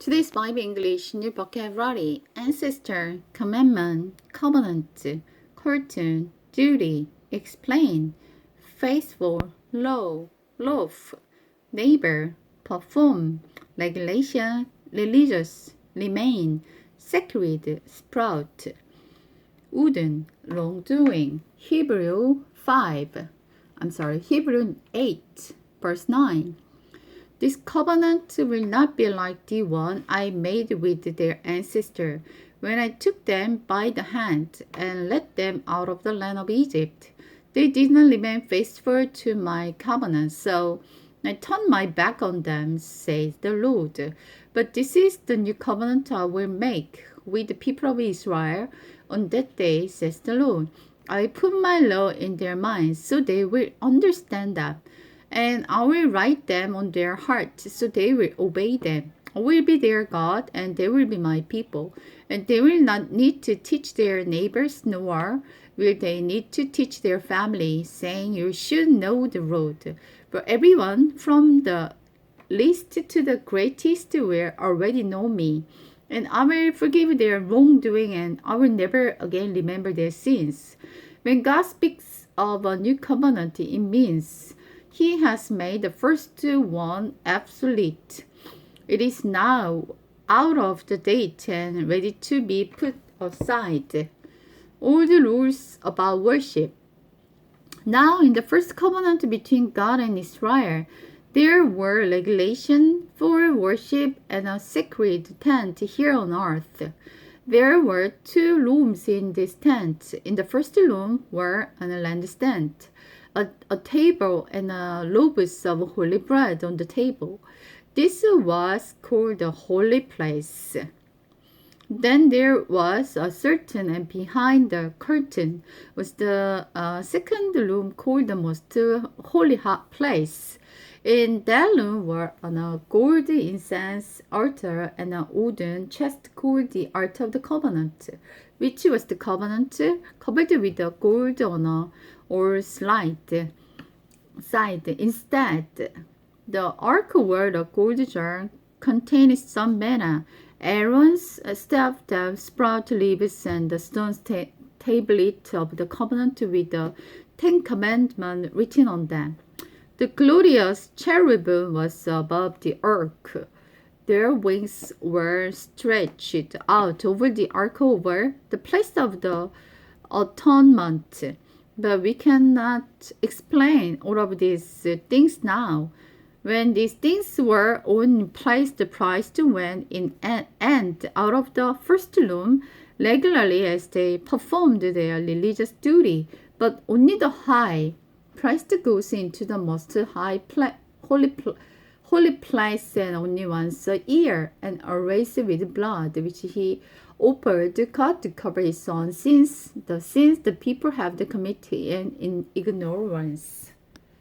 Today's Bible English new vocabulary: ancestor, commandment, covenant, curtain, duty, explain, faithful, law, love, neighbor, perform, regulation, religious, remain, sacred, sprout, wooden, wrongdoing. Hebrew 8, verse 9. This covenant will not be like the one I made with their ancestor when I took them by the hand and led them out of the land of Egypt. They did not remain faithful to my covenant, so I turned my back on them, says the Lord. But this is the new covenant I will make with the people of Israel on that day, says the Lord. I put my law in their minds so they will understand that, and I will write them on their hearts so they will obey them. I will be their God, and they will be my people. And they will not need to teach their neighbors, nor will they need to teach their family, saying, "You should know the road." For everyone, from the least to the greatest, will already know me. And I will forgive their wrongdoing, and I will never again remember their sins. When God speaks of a new covenant, it means He has made the first one obsolete. It is now out of the date and ready to be put aside. All the rules about worship. Now, in the first covenant between God and Israel, there were regulations for worship and a sacred tent here on earth. There were 2 rooms in this tent. In the first room were an lampstand, a table, and loaves of holy bread on the table. This was called the holy place. Then there was a curtain, and behind the curtain was the second room called the most holy place. In that room were a gold incense altar and a wooden chest called the Ark of the Covenant, which was the covenant covered with the gold on or side. Instead, the ark wore a gold jar containing some manna, Aaron's staff, the sprout leaves, and the stone tablet of the covenant with the 10 Commandments written on them. The glorious cherubim was above the ark. Their wings were stretched out over the ark over the place of the atonement. But we cannot explain all of these things now. When these things were in place, the priest went in and out of the first room regularly as they performed their religious duty, but only the high priest goes into the most holy place and only once a year, and always with blood, which he offered God to cover his own sins, the sins the people have committed in ignorance.